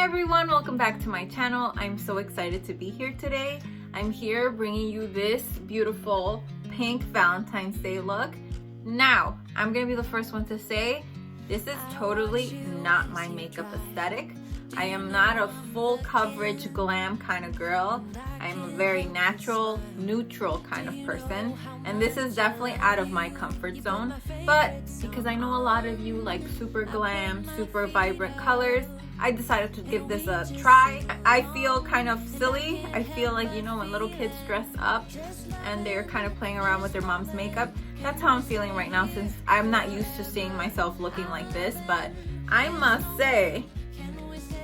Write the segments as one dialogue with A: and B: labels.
A: everyone, welcome back to my channel. I'm so excited to be here today. I'm here bringing you this beautiful pink Valentine's Day look. Now, I'm gonna be the first one to say, this is totally not my makeup aesthetic. I am not a full coverage glam kind of girl. I'm a very natural, neutral kind of person. And this is definitely out of my comfort zone. But because I know a lot of you like super glam, super vibrant colors, I decided to give this a try. I feel kind of silly. I feel like, you know, when little kids dress up and they're kind of playing around with their mom's makeup. That's how I'm feeling right now, since I'm not used to seeing myself looking like this. But I must say,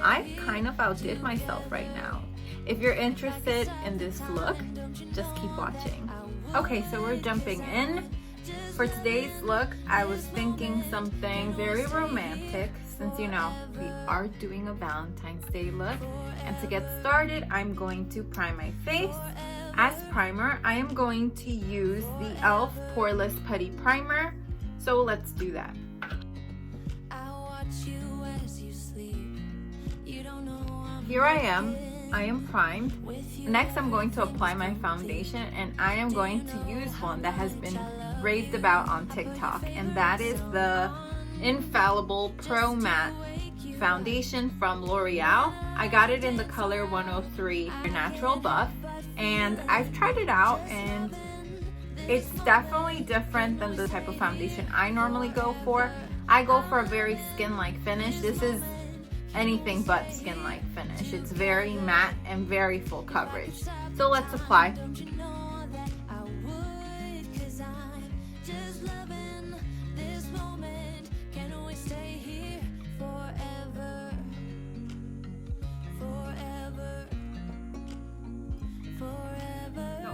A: I kind of outdid myself right now. If you're interested in this look, just keep watching. Okay, so we're jumping in. For today's look, I was thinking something very romantic, since you know, we are doing a Valentine's Day look. And to get started, I'm going to prime my face. As primer, I am going to use the e.l.f. Poreless Putty Primer. So let's do that. Here I am primed. Next, I'm going to apply my foundation, and I am going to use one that has been raved about on TikTok, and that is the Infallible Pro Matte Foundation from L'Oreal. I got it in the color 103 Natural Buff, and I've tried it out, and it's definitely different than the type of foundation I normally go for. I go for a very skin-like finish. This is anything but skin-like finish. It's very matte and very full coverage. So let's apply.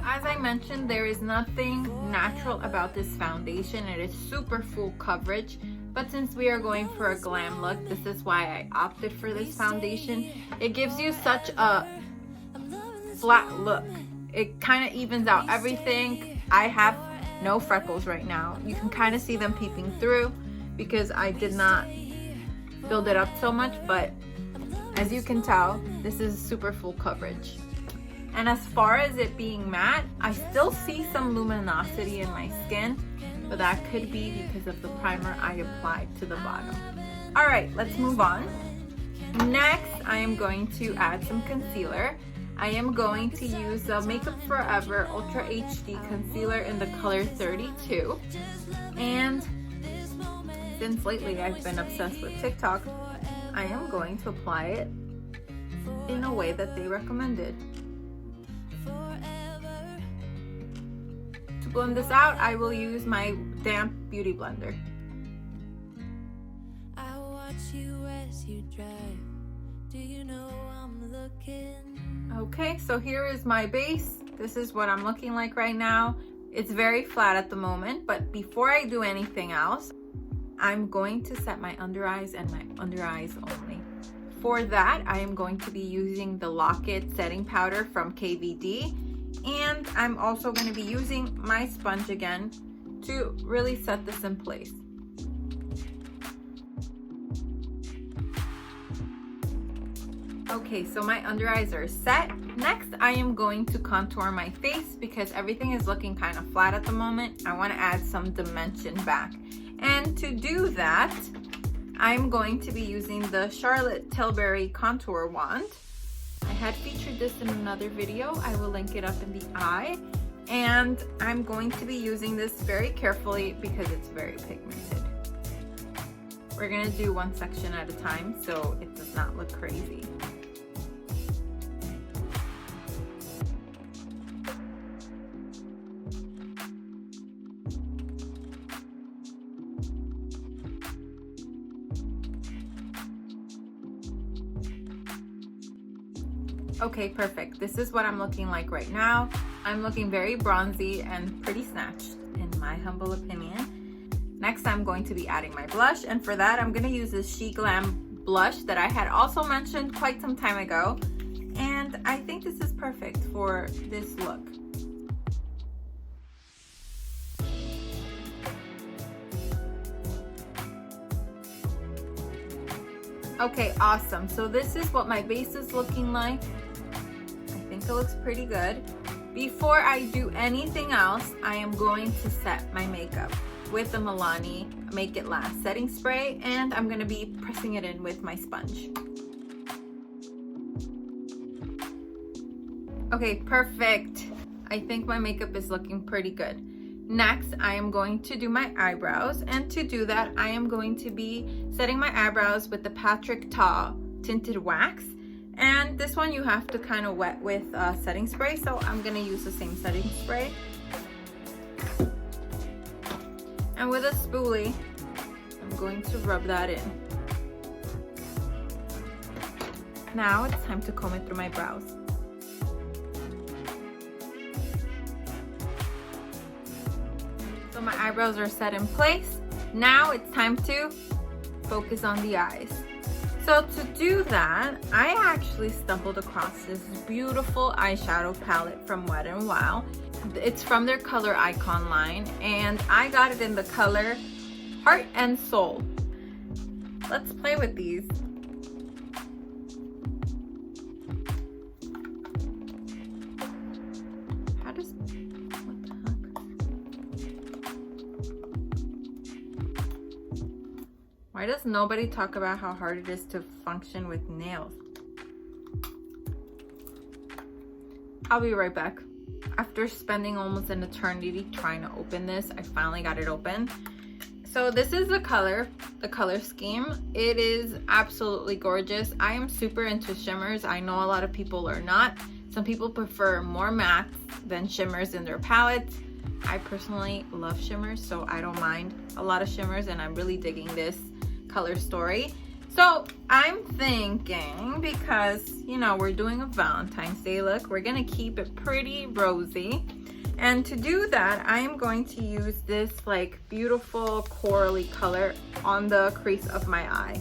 A: As I mentioned, there is nothing natural about this foundation. It is super full coverage, but since we are going for a glam look, this is why I opted for this foundation. It gives you such a flat look. It kind of evens out everything. I have no freckles right now. You can kind of see them peeping through because I did not build it up so much, but as you can tell, this is super full coverage. And as far as it being matte, I still see some luminosity in my skin, but that could be because of the primer I applied to the bottom. All right, let's move on. Next, I am going to add some concealer. I am going to use the Makeup Forever Ultra HD Concealer in the color 32. And since lately I've been obsessed with TikTok, I am going to apply it in a way that they recommended. To blend this out, I will use my damp beauty blender. I watch you as you drive. Do you know I'm looking? Okay, so here is my base. This is what I'm looking like right now. It's very flat at the moment, but before I do anything else, I'm going to set my under eyes and my under eyes only. For that, I am going to be using the Lock It setting powder from KVD. And I'm also going to be using my sponge again to really set this in place. Okay, so my under eyes are set. Next, I am going to contour my face because everything is looking kind of flat at the moment. I want to add some dimension back. And to do that, I'm going to be using the Charlotte Tilbury Contour Wand. I had featured this in another video. I will link it up in the eye. And I'm going to be using this very carefully because it's very pigmented. We're gonna do one section at a time so it does not look crazy. Okay, perfect. This is what I'm looking like right now. I'm looking very bronzy and pretty snatched, in my humble opinion. Next, I'm going to be adding my blush, and for that, I'm gonna use this She Glam blush that I had also mentioned quite some time ago, and I think this is perfect for this look. Okay, awesome. So this is what my base is looking like. I think it looks pretty good. Before I do anything else, I am going to set my makeup with the Milani Make It Last setting spray, and I'm gonna be pressing it in with my sponge. Okay, perfect. I think my makeup is looking pretty good. Next, I am going to do my eyebrows, and to do that, I am going to be setting my eyebrows with the Patrick Ta Tinted Wax. And this one you have to kind of wet with setting spray, so I'm gonna use the same setting spray. And with a spoolie, I'm going to rub that in. Now it's time to comb it through my brows. So my eyebrows are set in place. Now it's time to focus on the eyes. So to do that, I actually stumbled across this beautiful eyeshadow palette from Wet n Wild. It's from their Color Icon line, and I got it in the color Heart and Soul. Let's play with these. What the heck? Why does nobody talk about how hard it is to function with nails? I'll be right back. After spending almost an eternity trying to open this, I finally got it open. So this is the color scheme. It is absolutely gorgeous. I am super into shimmers. I know a lot of people are not. Some people prefer more mattes than shimmers in their palettes. I personally love shimmers, so I don't mind a lot of shimmers, and I'm really digging this color story. So I'm thinking, because you know we're doing a Valentine's Day look, we're gonna keep it pretty rosy, and to do that I am going to use this like beautiful corally color on the crease of my eye.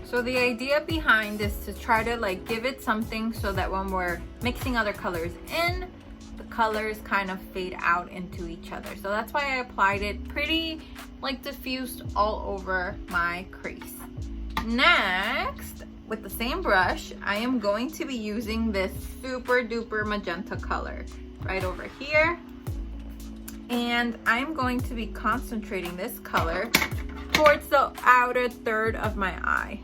A: So the idea behind is to try to like give it something so that when we're mixing other colors in, colors kind of fade out into each other. So that's why I applied it pretty like diffused all over my crease. Next, with the same brush, I am going to be using this super duper magenta color right over here, and I'm going to be concentrating this color towards the outer third of my eye.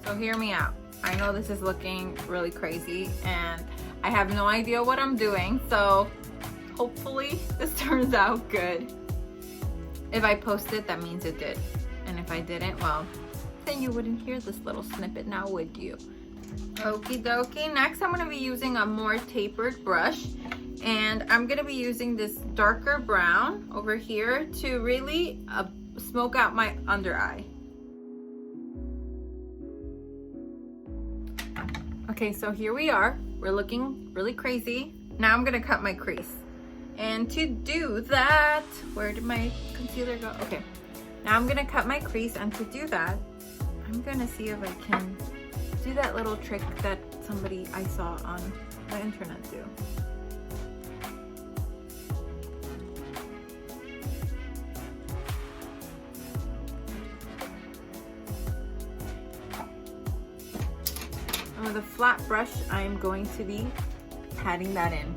A: So hear me out. I know this is looking really crazy and I have no idea what I'm doing, so hopefully this turns out good. If I post it, that means it did. And if I didn't, well, then you wouldn't hear this little snippet now, would you? Okie dokie. Next, I'm gonna be using a more tapered brush, and I'm gonna be using this darker brown over here to really smoke out my under eye. Okay, so here we are. We're looking really crazy. Now I'm gonna cut my crease. And to do that, where did my concealer go? Okay, now I'm gonna cut my crease, and to do that, I'm gonna see if I can do that little trick that somebody I saw on the internet do. And with a flat brush, I'm going to be patting that in.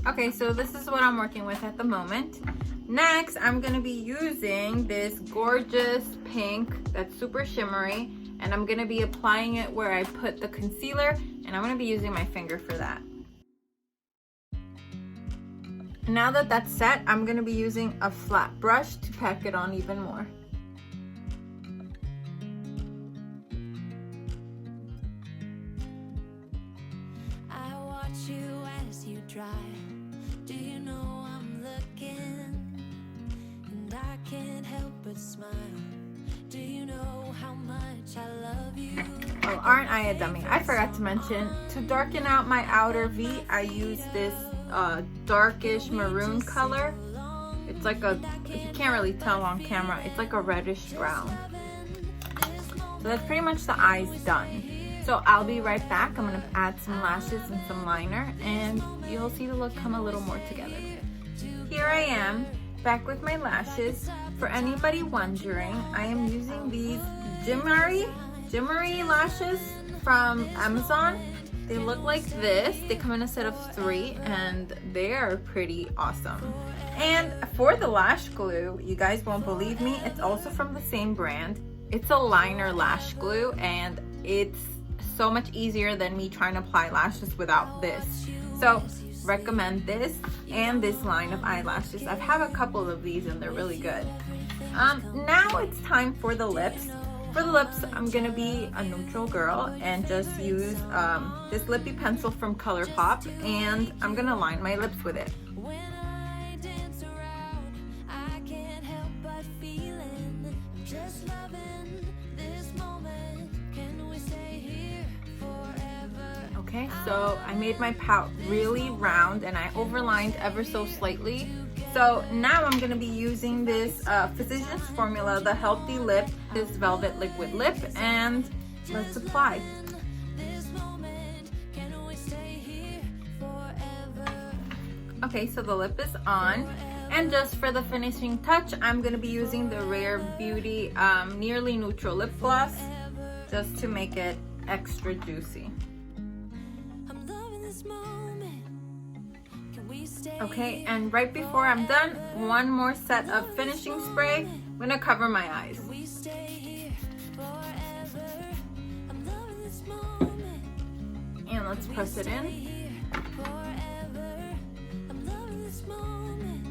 A: Okay, so this is what I'm working with at the moment. Next, I'm gonna be using this gorgeous pink that's super shimmery, and I'm gonna be applying it where I put the concealer, and I'm gonna be using my finger for that. Now that that's set, I'm gonna be using a flat brush to pack it on even more.
B: I watch you as you drive. Do you know I'm looking? And I can't help but smile. Do you know how much I love you?
A: Oh, aren't I a dummy? I forgot to mention, to darken out my outer V, I use this darkish maroon color. It's like a, you can't really tell on camera, it's like a reddish brown. So that's pretty much the eyes done. So I'll be right back. I'm gonna add some lashes and some liner, and you'll see the look come a little more together. Here I am, back with my lashes. For anybody wondering, I am using these Jimmery lashes from Amazon. They look like this. They come in a set of 3, and they are pretty awesome. And for the lash glue, you guys won't believe me, it's also from the same brand. It's a liner lash glue, and it's so much easier than me trying to apply lashes without this. So recommend this and this line of eyelashes. I have a couple of these and they're really good. Now it's time for the lips. For the lips, I'm gonna be a neutral girl and just use this lippy pencil from ColourPop, and I'm gonna line my lips with it.
B: When I dance around, I can't help but feeling, just loving this moment. Can we stay here forever?
A: Okay, so I made my pout really round and I overlined ever so slightly. So now I'm gonna be using this Physicians Formula, the Healthy Lip, this Velvet Liquid Lip, and let's apply.
B: This moment, can we stay here forever?
A: Okay, so the lip is on, and just for the finishing touch, I'm gonna be using the Rare Beauty Nearly Neutral Lip Gloss, just to make it extra juicy.
B: I'm loving this moment. Can we stay
A: Okay, and right before I'm done, one more set of finishing spray. I'm gonna cover my eyes.
B: we stay here forever? I'm loving this moment.
A: And let's press it in.
B: Here forever. I'm loving this moment.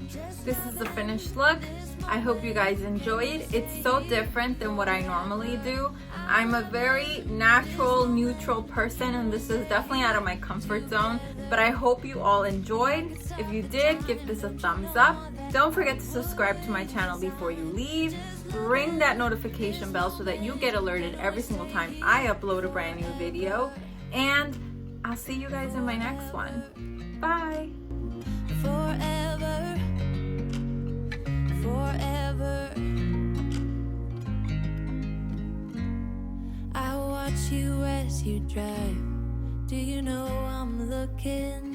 B: Just
A: This is the finished look. I hope you guys enjoyed. It's so different than what I normally do. I'm a very natural, neutral person, and this is definitely out of my comfort zone, but I hope you all enjoyed. If you did, give this a thumbs up. Don't forget to subscribe to my channel before you leave. Ring that notification bell so that you get alerted every single time I upload a brand new video, and I'll see you guys in my next one. Bye.
B: forever, forever. I watch you as you drive. Do you know I'm looking